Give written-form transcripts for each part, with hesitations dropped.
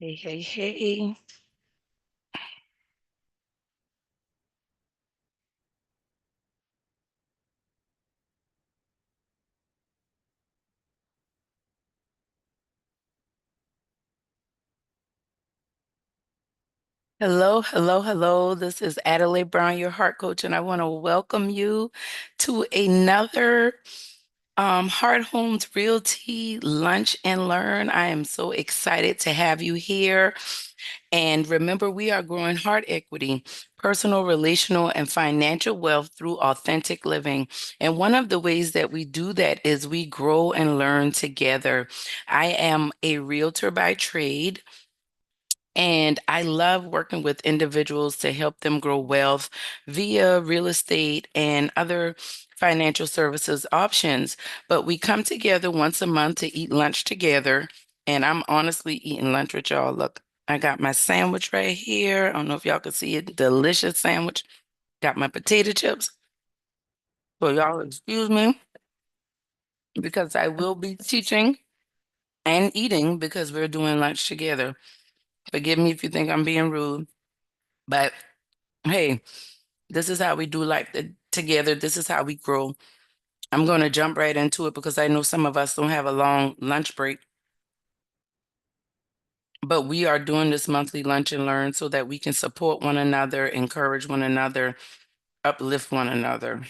Hey, hey, hey. Hello, hello, hello. This is Adelai Brown, your heart coach, and I want to welcome you to another Heart Homes Realty Lunch and Learn. I am so excited to have you here. And remember, we are growing heart equity, personal, relational, and financial wealth through authentic living. And one of the ways that we do that is we grow and learn together. I am a realtor by trade. And I love working with individuals to help them grow wealth via real estate and other financial services options. But we come together once a month to eat lunch together. And I'm honestly eating lunch with y'all. Look, I got my sandwich right here. I don't know if y'all can see it. Delicious sandwich. Got my potato chips. So y'all excuse me because I will be teaching and eating because we're doing lunch together. Forgive me if you think I'm being rude, but hey, this is how we do life together. This is how we grow. I'm going to jump right into it because I know some of us don't have a long lunch break, but we are doing this monthly lunch and learn so that we can support one another, encourage one another, uplift one another.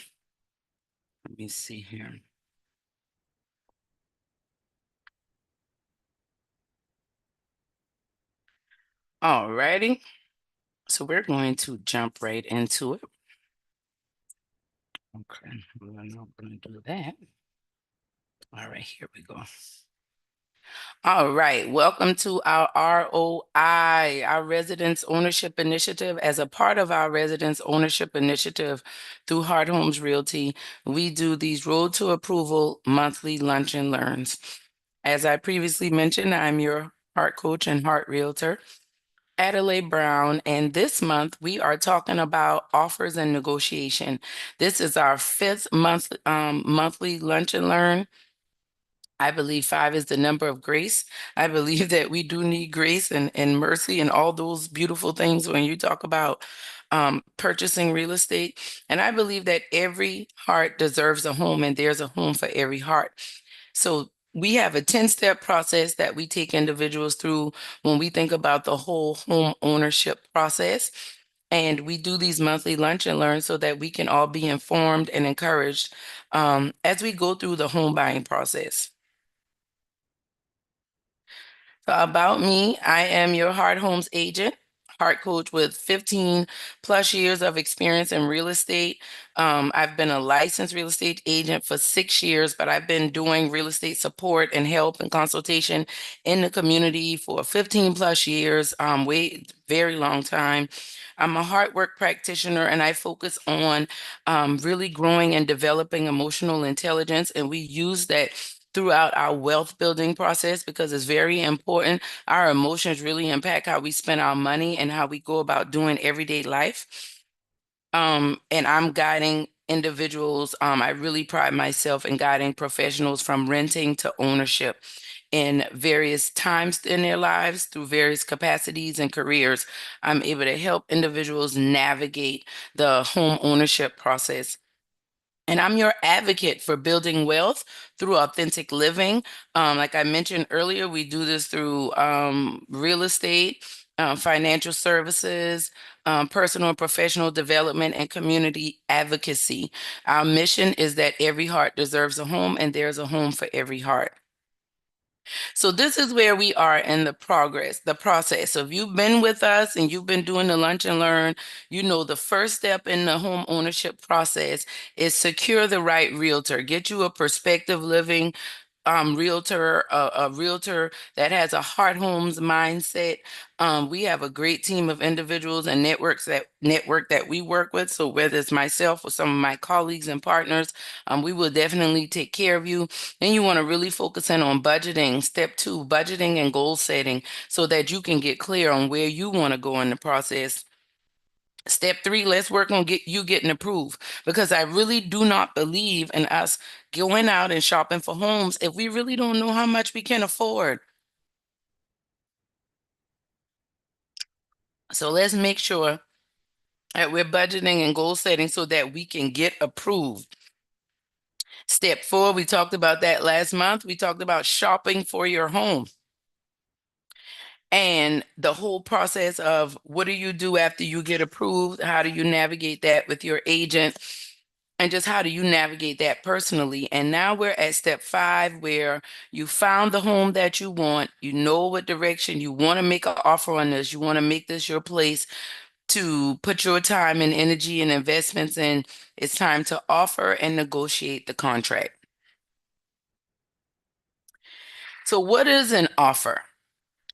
Let me see here. All righty. So we're going to jump right into it. Okay, we're not going to do that. All right, here we go. All right, welcome to our ROI, our Residence Ownership Initiative. As a part of our Residence Ownership Initiative through Heart Homes Realty, we do these Road to Approval monthly lunch and learns. As I previously mentioned, I'm your heart coach and heart realtor, Adelai Brown, and this month we are talking about offers and negotiation. This is our fifth monthly lunch and learn. I believe five is the number of grace. I believe that we do need grace and mercy and all those beautiful things when you talk about purchasing real estate. And I believe that every heart deserves a home and there's a home for every heart. So we have a 10-step process that we take individuals through when we think about the whole home ownership process. And we do these monthly lunch and learn so that we can all be informed and encouraged as we go through the home buying process. So about me, I am your Heart Homes agent, heart coach with 15 plus years of experience in real estate. I've been a licensed real estate agent for 6 years, but I've been doing real estate support and help and consultation in the community for 15 plus years, very long time. I'm a heart work practitioner and I focus on really growing and developing emotional intelligence. And we use that throughout our wealth building process because it's very important. Our emotions really impact how we spend our money and how we go about doing everyday life. And I'm guiding individuals. I really pride myself in guiding professionals from renting to ownership in various times in their lives through various capacities and careers. I'm able to help individuals navigate the home ownership process. And I'm your advocate for building wealth through authentic living. Like I mentioned earlier, we do this through real estate, financial services, personal and professional development, and community advocacy. Our mission is that every heart deserves a home, and there's a home for every heart. So this is where we are in the process. So if you've been with us and you've been doing the lunch and learn, you know the first step in the home ownership process is secure the right realtor. Get you a perspective living realtor, a realtor that has a heart homes mindset. We have a great team of individuals and network that we work with. So whether it's myself or some of my colleagues and partners, we will definitely take care of you. Then you want to really focus in on budgeting. Step two, budgeting and goal setting so that you can get clear on where you want to go in the process. Step three, let's work on getting approved because I really do not believe in us going out and shopping for homes if we really don't know how much we can afford. So let's make sure that we're budgeting and goal setting so that we can get approved. Step four, we talked about that last month. We talked about shopping for your home and the whole process of what do you do after you get approved? How do you navigate that with your agent? And just how do you navigate that personally? And now we're at step five, where you found the home that you want. You know what direction you want to make an offer on this. You want to make this your place to put your time and energy and investments in. It's time to offer and negotiate the contract. So, what is an offer?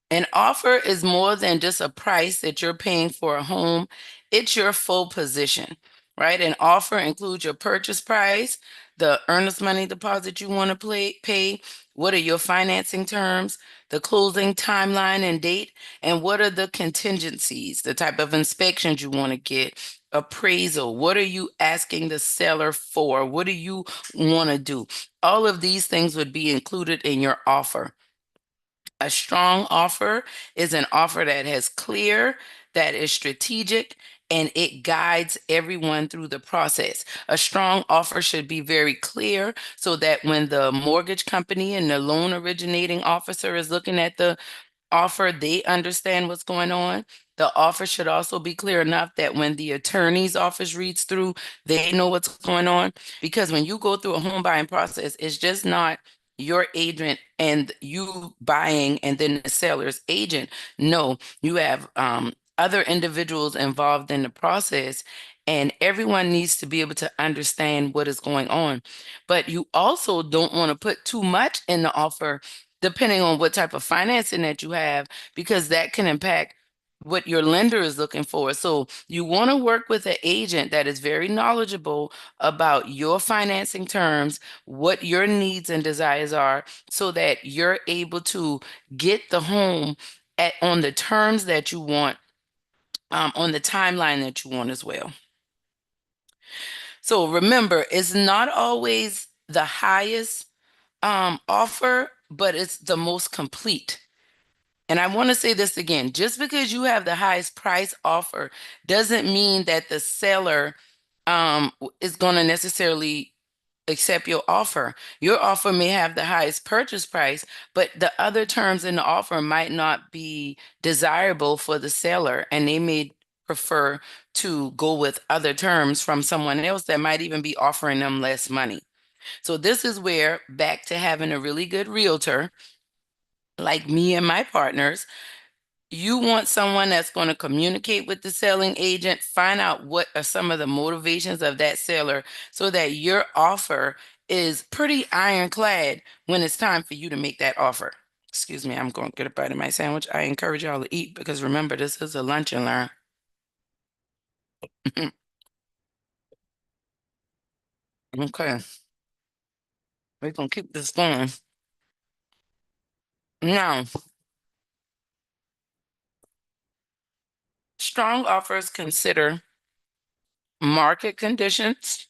An offer is more than just a price that you're paying for a home. It's your full position, right? An offer includes your purchase price, the earnest money deposit you want to pay, what are your financing terms, the closing timeline and date, and what are the contingencies, the type of inspections you want to get, appraisal, what are you asking the seller for, what do you want to do? All of these things would be included in your offer. A strong offer is an offer that has clear, that is strategic, and it guides everyone through the process. A strong offer should be very clear so that when the mortgage company and the loan originating officer is looking at the offer, they understand what's going on. The offer should also be clear enough that when the attorney's office reads through, they know what's going on. Because when you go through a home buying process, it's just not your agent and you buying and then the seller's agent. No, you have other individuals involved in the process, and everyone needs to be able to understand what is going on. But you also don't want to put too much in the offer depending on what type of financing that you have, because that can impact what your lender is looking for. So you want to work with an agent that is very knowledgeable about your financing terms, what your needs and desires are, so that you're able to get the home on the terms that you want, on the timeline that you want as well. So remember, it's not always the highest offer, but it's the most complete. And I want to say this again, just because you have the highest price offer doesn't mean that the seller is going to necessarily accept your offer. Your offer may have the highest purchase price, but the other terms in the offer might not be desirable for the seller, and they may prefer to go with other terms from someone else that might even be offering them less money. So this is where, back to having a really good realtor like me and my partners, you want someone that's going to communicate with the selling agent, find out what are some of the motivations of that seller so that your offer is pretty ironclad when it's time for you to make that offer. Excuse me, I'm going to get a bite of my sandwich. I encourage y'all to eat because remember, this is a lunch and learn. Okay, we're going to keep this going. Now, strong offers consider market conditions.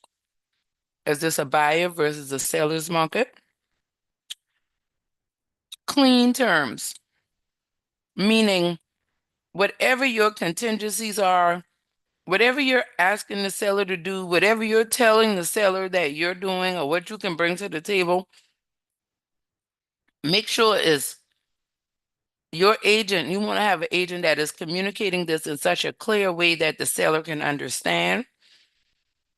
Is this a buyer versus a seller's market? Clean terms, meaning whatever your contingencies are, whatever you're asking the seller to do, whatever you're telling the seller that you're doing or what you can bring to the table, make sure is your agent, you want to have an agent that is communicating this in such a clear way that the seller can understand,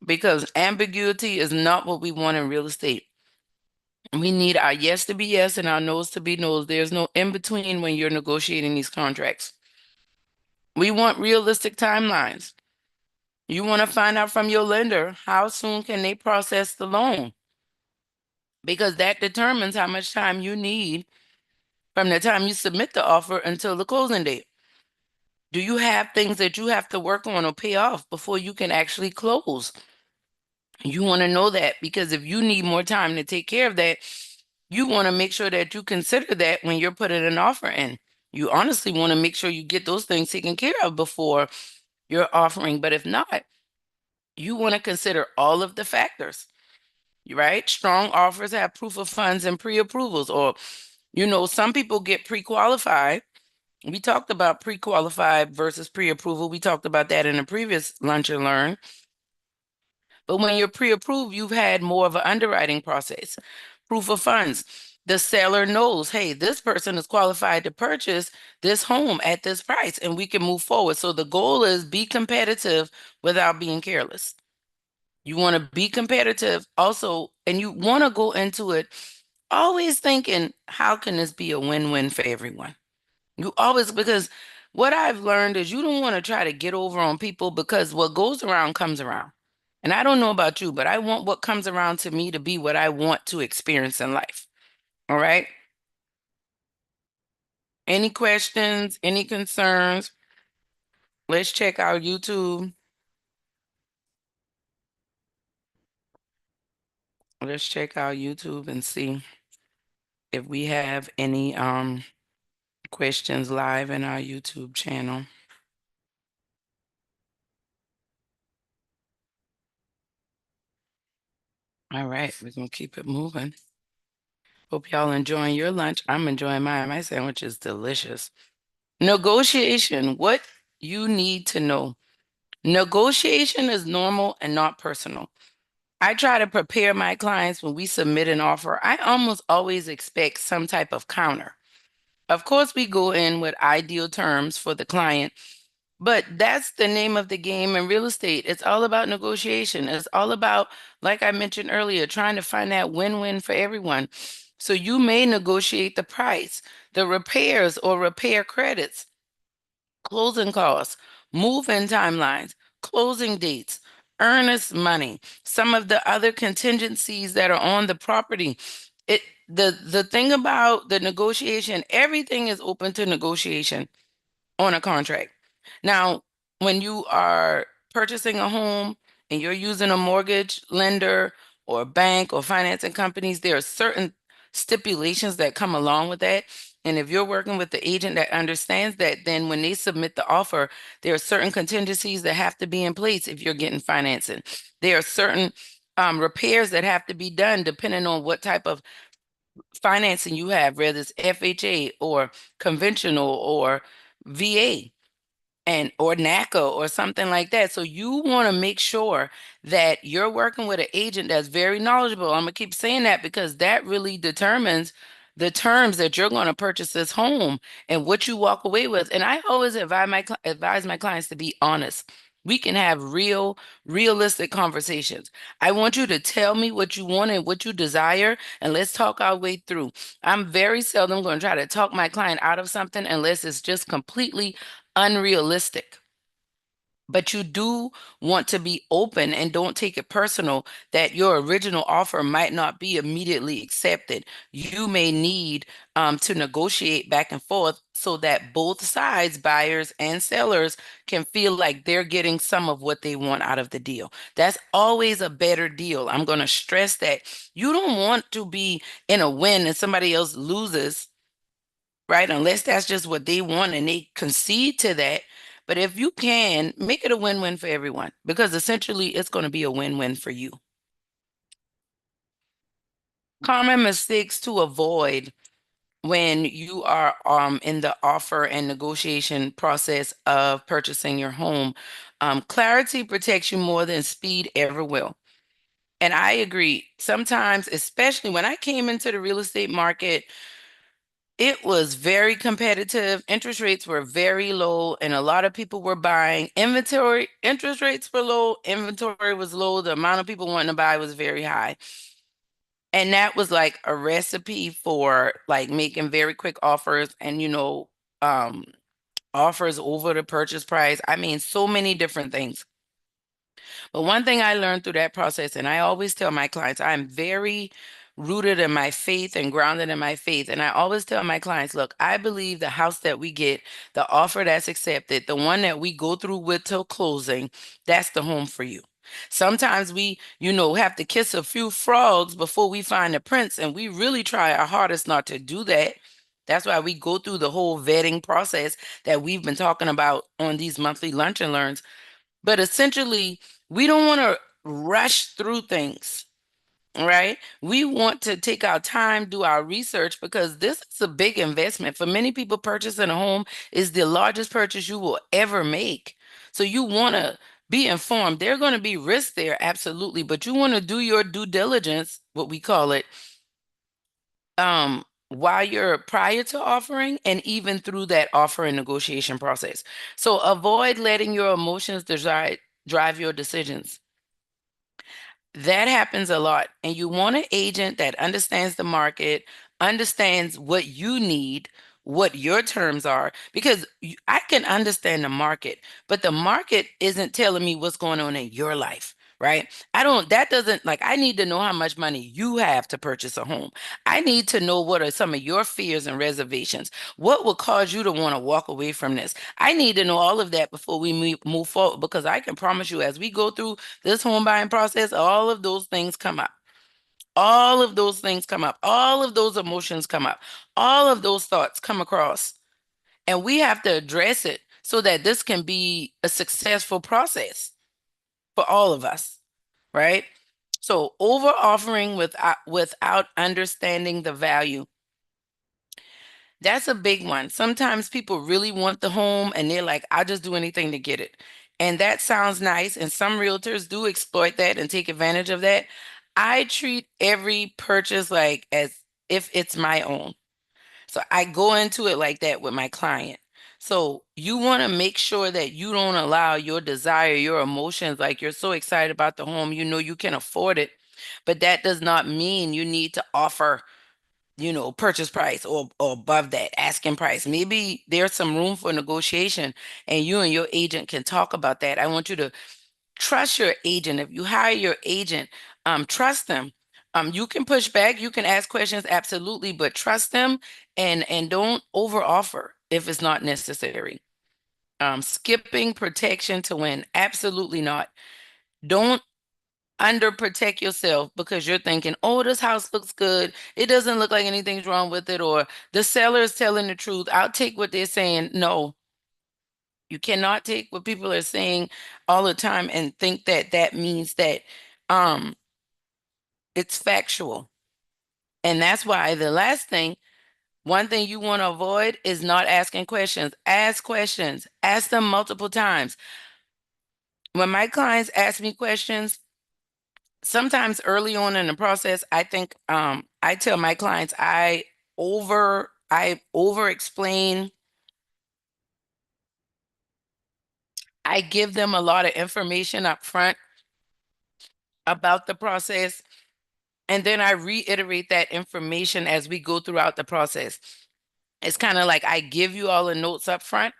because ambiguity is not what we want in real estate. We need our yes to be yes and our no's to be no's. There's no in between when you're negotiating these contracts. We want realistic timelines. You want to find out from your lender how soon can they process the loan, because that determines how much time you need from the time you submit the offer until the closing date. Do you have things that you have to work on or pay off before you can actually close? You want to know that, because if you need more time to take care of that, you want to make sure that you consider that when you're putting an offer in. You honestly want to make sure you get those things taken care of before you're offering. But if not, you want to consider all of the factors, right? Strong offers have proof of funds and pre-approvals, or some people get pre-qualified We talked about pre-qualified versus pre-approval. We talked about that in a previous Lunch and Learn. But when you're pre-approved, you've had more of an underwriting process. Proof of funds. The seller knows, hey, this person is qualified to purchase this home at this price, and we can move forward. So the goal is be competitive without being careless. You want to be competitive also, and you want to go into it always thinking, how can this be a win-win for everyone? You always, because what I've learned is you don't want to try to get over on people because what goes around comes around. And I don't know about you, but I want what comes around to me to be what I want to experience in life. All right. Any questions, any concerns? Let's check out YouTube. Let's check out YouTube and see if we have any questions live in our YouTube channel. All right, we're gonna keep it moving. Hope y'all enjoying your lunch. I'm enjoying mine. My sandwich is delicious. Negotiation, what you need to know. Negotiation is normal and not personal. I try to prepare my clients when we submit an offer. I almost always expect some type of counter. Of course, we go in with ideal terms for the client, but that's the name of the game in real estate. It's all about negotiation. It's all about, like I mentioned earlier, trying to find that win-win for everyone. So you may negotiate the price, the repairs or repair credits, closing costs, move-in timelines, closing dates, earnest money, some of the other contingencies that are on the property. It the thing about the negotiation, everything is open to negotiation on a contract. Now, when you are purchasing a home and you're using a mortgage lender or a bank or financing companies, there are certain stipulations that come along with that. And if you're working with the agent that understands that, then when they submit the offer, there are certain contingencies that have to be in place if you're getting financing. There are certain repairs that have to be done depending on what type of financing you have, whether it's FHA or conventional or VA and or NACA or something like that. So you want to make sure that you're working with an agent that's very knowledgeable. I'm gonna keep saying that because that really determines the terms that you're going to purchase this home and what you walk away with. And I always advise my clients to be honest. We can have realistic conversations. I want you to tell me what you want and what you desire, and let's talk our way through. I'm very seldom going to try to talk my client out of something unless it's just completely unrealistic. But you do want to be open and don't take it personal that your original offer might not be immediately accepted. You may need to negotiate back and forth so that both sides, buyers and sellers, can feel like they're getting some of what they want out of the deal. That's always a better deal. I'm going to stress that you don't want to be in a win and somebody else loses, right? Unless that's just what they want and they concede to that. But if you can, make it a win-win for everyone because essentially it's going to be a win-win for you. Common mistakes to avoid when you are in the offer and negotiation process of purchasing your home. Clarity protects you more than speed ever will. And I agree. Sometimes, especially when I came into the real estate market, it was very competitive. Interest rates were very low, and a lot of people were buying. Inventory, interest rates were low, inventory was low. The amount of people wanting to buy was very high. And that was like a recipe for like making very quick offers and, um, offers over the purchase price. I mean, so many different things. But one thing I learned through that process, and I always tell my clients, I'm very rooted in my faith and grounded in my faith. And I always tell my clients, look, I believe the house that we get, the offer that's accepted, the one that we go through with till closing, that's the home for you. Sometimes we, have to kiss a few frogs before we find the prince, and we really try our hardest not to do that. That's why we go through the whole vetting process that we've been talking about on these monthly lunch and learns. But essentially, we don't want to rush through things. right? We want to take our time, do our research because this is a big investment. For many people, purchasing a home is the largest purchase you will ever make. So you want to be informed. There are going to be risks there, absolutely, but you want to do your due diligence, what we call it, while you're prior to offering and even through that offer and negotiation process. So avoid letting your emotions drive your decisions. That happens a lot. And you want an agent that understands the market, understands what you need, what your terms are, because I can understand the market, but the market isn't telling me what's going on in your life. Right. That doesn't like, I need to know how much money you have to purchase a home. I need to know what are some of your fears and reservations. What will cause you to want to walk away from this? I need to know all of that before we move forward because I can promise you, as we go through this home buying process, all of those things come up. All of those things come up. All of those emotions come up. All of those thoughts come across. And we have to address it so that this can be a successful process for all of us, right? So over offering without understanding the value. That's a big one. Sometimes people really want the home and they're like, I'll just do anything to get it. And that sounds nice. And some realtors do exploit that and take advantage of that. I treat every purchase like as if it's my own. So I go into it like that with my client. So you want to make sure that you don't allow your desire, your emotions, like you're so excited about the home, you know you can afford it. But that does not mean you need to offer purchase price or above that asking price. Maybe there's some room for negotiation and you and your agent can talk about that. I want you to trust your agent. If you hire your agent, trust them. You can push back, you can ask questions, absolutely, but trust them and don't over offer if it's not necessary. Skipping protection to win, absolutely not. Don't underprotect yourself because you're thinking, oh, this house looks good. It doesn't look like anything's wrong with it, or the seller is telling the truth. I'll take what they're saying. No, you cannot take what people are saying all the time and think that that means that um it's factual. And that's why the last thing, one thing you want to avoid is not asking questions. Ask questions. Ask them multiple times. When my clients ask me questions, sometimes early on in the process, I think I tell my clients I over explain. I give them a lot of information up front about the process, and then I reiterate that information as we go throughout the process. It's kind of like I give you all the notes up front,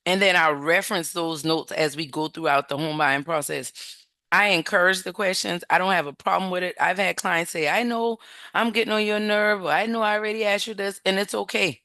and then I reference those notes as we go throughout the home buying process. I encourage the questions. I don't have a problem with it. I've had clients say, I know I'm getting on your nerve, or I know I already asked you this, and it's okay.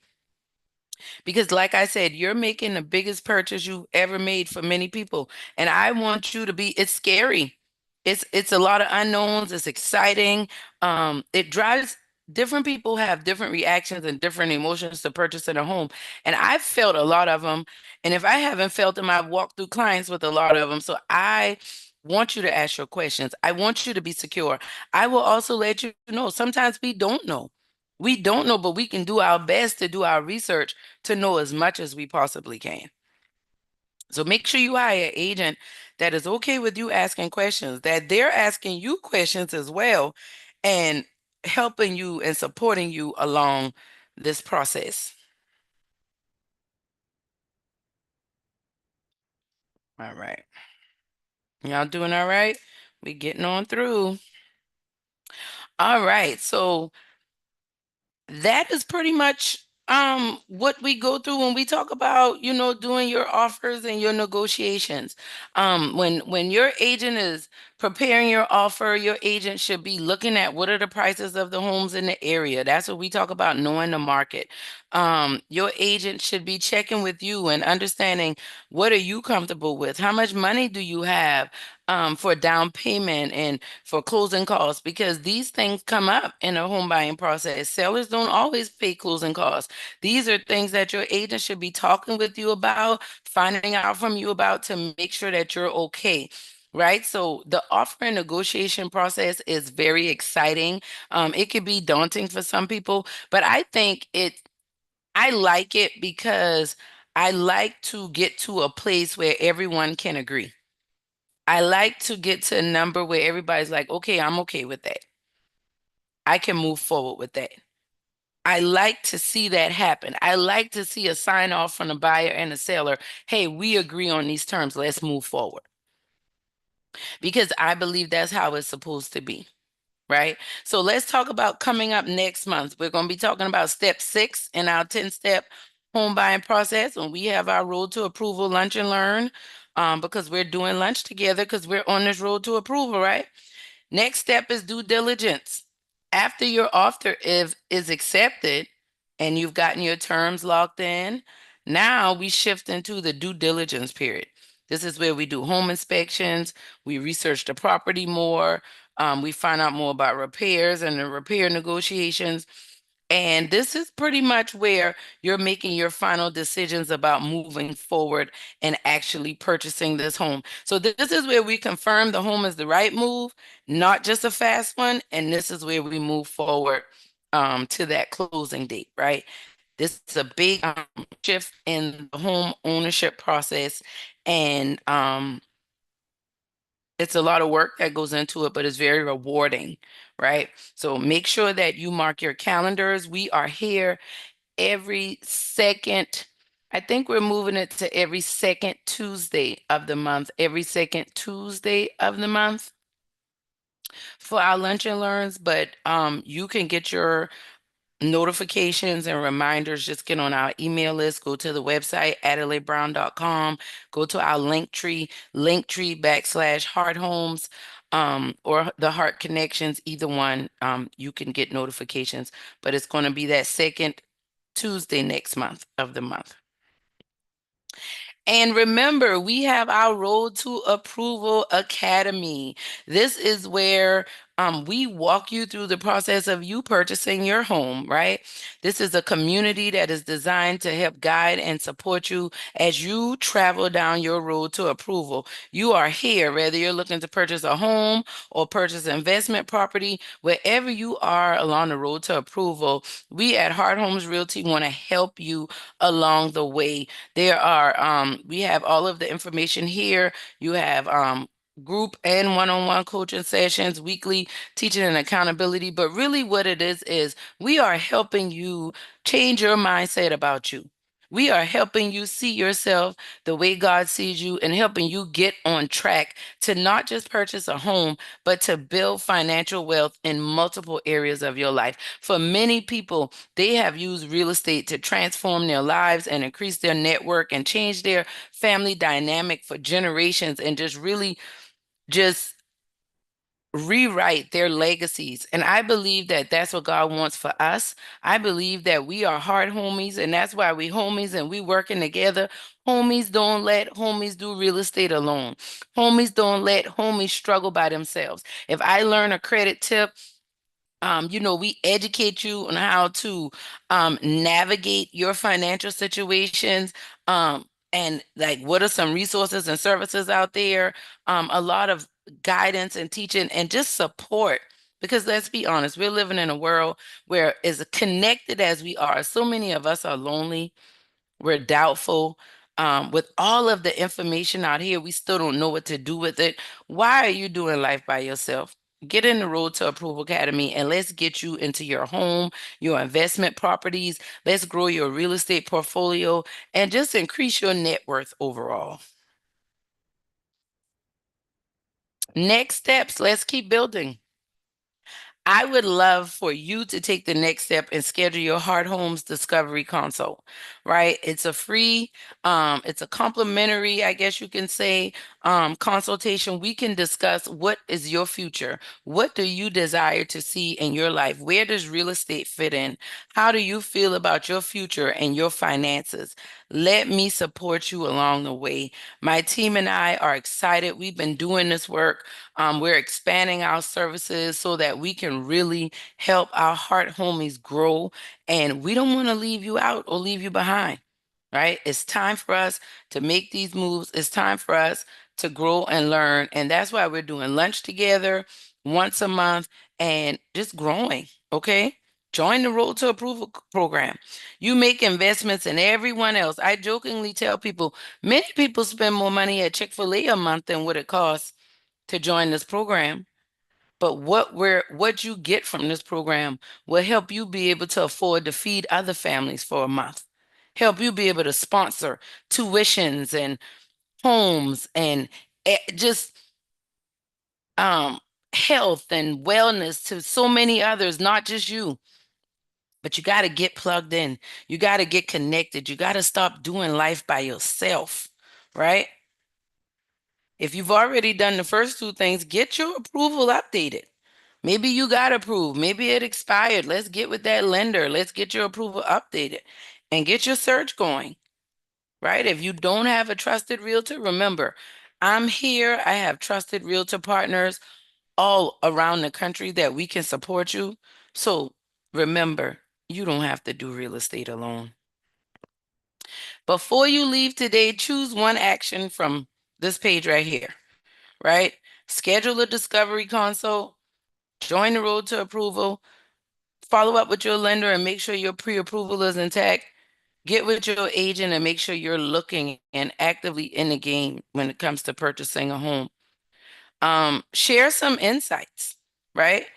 Because, like I said, you're making the biggest purchase you've ever made for many people. And I want you to be, it's scary. It's a lot of unknowns. It's exciting. It drives different people have different reactions and different emotions to purchasing a home. And I've felt a lot of them. And if I haven't felt them, I've walked through clients with a lot of them. So I want you to ask your questions. I want you to be secure. I will also let you know sometimes we don't know. We don't know, but we can do our best to do our research to know as much as we possibly can. So make sure you hire an agent that is okay with you asking questions, that they're asking you questions as well, and helping you and supporting you along this process. All right. Y'all doing all right? We getting on through. All right. So that is pretty much what we go through when we talk about doing your offers and your negotiations. When your agent is preparing your offer, your agent should be looking at what are the prices of the homes in the area. That's what we talk about, knowing the market. Your agent should be checking with you and understanding what are you comfortable with, how much money do you have for down payment and for closing costs, because these things come up in a home buying process. Sellers don't always pay closing costs. These are things that your agent should be talking with you about, finding out from you about to make sure that you're okay. right? So the offer and negotiation process is very exciting. It could be daunting for some people, but I like it because I like to get to a place where everyone can agree. I like to get to a number where everybody's like, okay, I'm okay with that. I can move forward with that. I like to see that happen. I like to see a sign off from the buyer and the seller. Hey, we agree on these terms. Let's move forward. Because I believe that's how it's supposed to be, right? So let's talk about coming up next month. We're going to be talking about step 6 in our 10-step home buying process when we have our road to approval lunch and learn, because we're doing lunch together because we're on this road to approval, right? Next step is due diligence. After your offer is accepted and you've gotten your terms locked in, now we shift into the due diligence period. This is where we do home inspections, we research the property more, we find out more about repairs and the repair negotiations. And this is pretty much where you're making your final decisions about moving forward and actually purchasing this home. So this is where we confirm the home is the right move, not just a fast one. And this is where we move forward to that closing date, right? This is a big shift in the home ownership process. And it's a lot of work that goes into it, but it's very rewarding, right? So make sure that you mark your calendars. We are here every second. I think we're moving it to every second Tuesday of the month, every second Tuesday of the month for our lunch and learns. But you can get your notifications and reminders. Just get on our email list, go to the website, adelaibrown.com, go to our linktree Heart Homes, or the Heart Connections, either one. You can get notifications, but it's going to be that second Tuesday next month of the month. And remember, we have our Road to Approval Academy. This is where we walk you through the process of you purchasing your home, right? This is a community that is designed to help guide and support you as you travel down your road to approval. You are here, whether you're looking to purchase a home or purchase investment property, wherever you are along the road to approval, we at Heart Homes Realty want to help you along the way. We have all of the information here. You have group and one-on-one coaching sessions, weekly teaching and accountability. But really what it is we are helping you change your mindset about you. We are helping you see yourself the way God sees you and helping you get on track to not just purchase a home, but to build financial wealth in multiple areas of your life. For many people, they have used real estate to transform their lives and increase their network and change their family dynamic for generations and just really just rewrite their legacies. And I believe that that's what God wants for us. I believe that we are heart homies, and that's why we homies and we working together. Homies don't let homies do real estate alone. Homies don't let homies struggle by themselves. If I learn a credit tip, we educate you on how to navigate your financial situations, and like what are some resources and services out there, a lot of guidance and teaching and just support. Because let's be honest, we're living in a world where, as connected as we are, so many of us are lonely, we're doubtful. With all of the information out here, we still don't know what to do with it. Why are you doing life by yourself? Get in the Road to Approval Academy and let's get you into your home, your investment properties. Let's grow your real estate portfolio and just increase your net worth overall. Next steps, let's keep building. I would love for you to take the next step and schedule your Heart Homes Discovery Consult, right? It's a complimentary, I guess you can say, consultation. We can discuss what is your future? What do you desire to see in your life? Where does real estate fit in? How do you feel about your future and your finances? Let me support you along the way. My team and I are excited. We've been doing this work. We're expanding our services so that we can really help our heart homies grow. And we don't want to leave you out or leave you behind, right? It's time for us to make these moves. It's time for us to grow and learn. And that's why we're doing lunch together once a month and just growing. Okay. Join the Road to Approval program. You make investments in everyone else. I jokingly tell people many people spend more money at Chick-fil-A a month than what it costs to join this program. But what you get from this program will help you be able to afford to feed other families for a month. Help you be able to sponsor tuitions and homes and just um health and wellness to so many others, not just you. But you got to get plugged in. You got to get connected. You got to stop doing life by yourself, right? If you've already done the first two things, get your approval updated. Maybe you got approved. Maybe it expired. Let's get with that lender. Let's get your approval updated and get your search going, right? If you don't have a trusted realtor, remember, I'm here. I have trusted realtor partners all around the country that we can support you. So remember, you don't have to do real estate alone. Before you leave today, choose one action from this page right here, right? Schedule a discovery consult, join the Road to Approval, follow up with your lender and make sure your pre-approval is intact. Get with your agent and make sure you're looking and actively in the game when it comes to purchasing a home. Share some insights, right?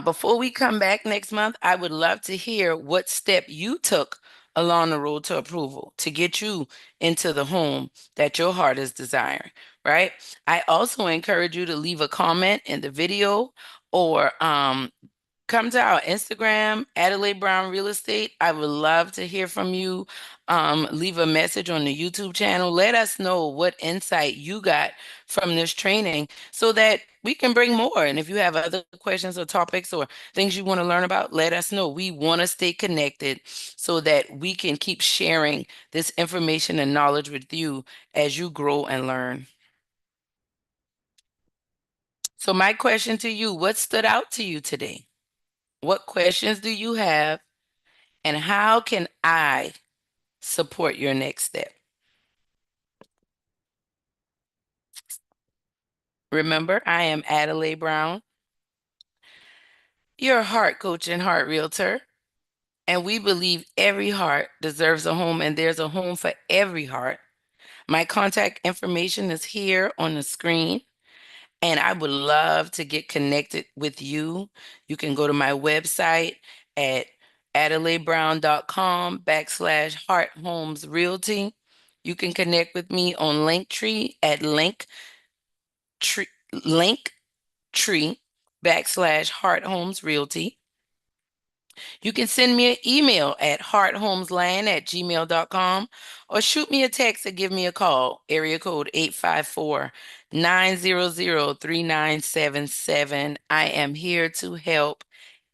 Before we come back next month, I would love to hear what step you took along the road to approval to get you into the home that your heart is desiring, right? I also encourage you to leave a comment in the video or come to our Instagram, Adelai Brown Real Estate. I would love to hear from you. Leave a message on the YouTube channel. Let us know what insight you got from this training so that we can bring more. And if you have other questions or topics or things you want to learn about, let us know. We want to stay connected so that we can keep sharing this information and knowledge with you as you grow and learn. So my question to you, what stood out to you today? What questions do you have? And how can I support your next step? Remember, I am Adelai Brown, your heart coach and heart realtor. And we believe every heart deserves a home, and there's a home for every heart. My contact information is here on the screen, and I would love to get connected with you. You can go to my website at adelaibrown.com/Heart Homes Realty. You can connect with me on Linktree at Linktree/Heart Homes Realty. You can send me an email at hearthomesland@gmail.com or shoot me a text or give me a call, area code 854-900-3977. I am here to help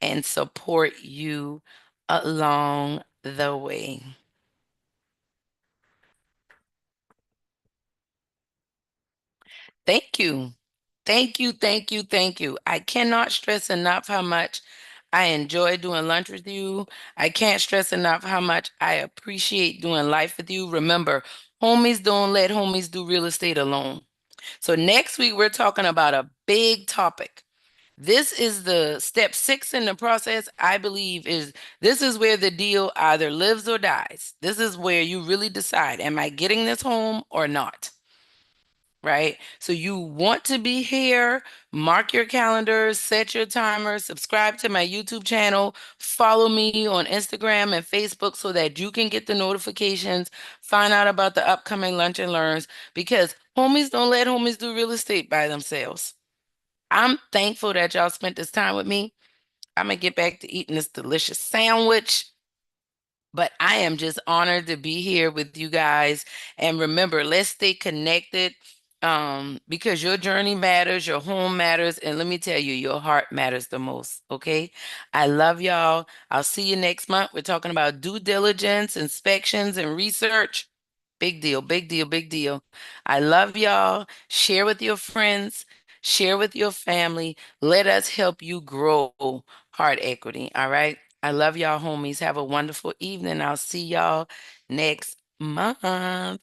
and support you along the way. Thank you. Thank you, thank you, thank you. I cannot stress enough how much I enjoy doing lunch with you. I can't stress enough how much I appreciate doing life with you. Remember, homies don't let homies do real estate alone. So next week, we're talking about a big topic. This is the step 6 in the process, I believe, is this is where the deal either lives or dies. This is where you really decide, am I getting this home or not? Right? So you want to be here, mark your calendars, set your timer, subscribe to my YouTube channel, follow me on Instagram and Facebook so that you can get the notifications, find out about the upcoming lunch and learns, because homies don't let homies do real estate by themselves. I'm thankful that y'all spent this time with me. I'm gonna get back to eating this delicious sandwich. But I am just honored to be here with you guys. And remember, let's stay connected because your journey matters, your home matters, and let me tell you, your heart matters the most. Okay. I love y'all. I'll see you next month. We're talking about due diligence, inspections, and research. Big deal, big deal, big deal. I love y'all. Share with your friends, share with your family. Let us help you grow heart equity. All right. I love y'all, homies. Have a wonderful evening. I'll see y'all next month.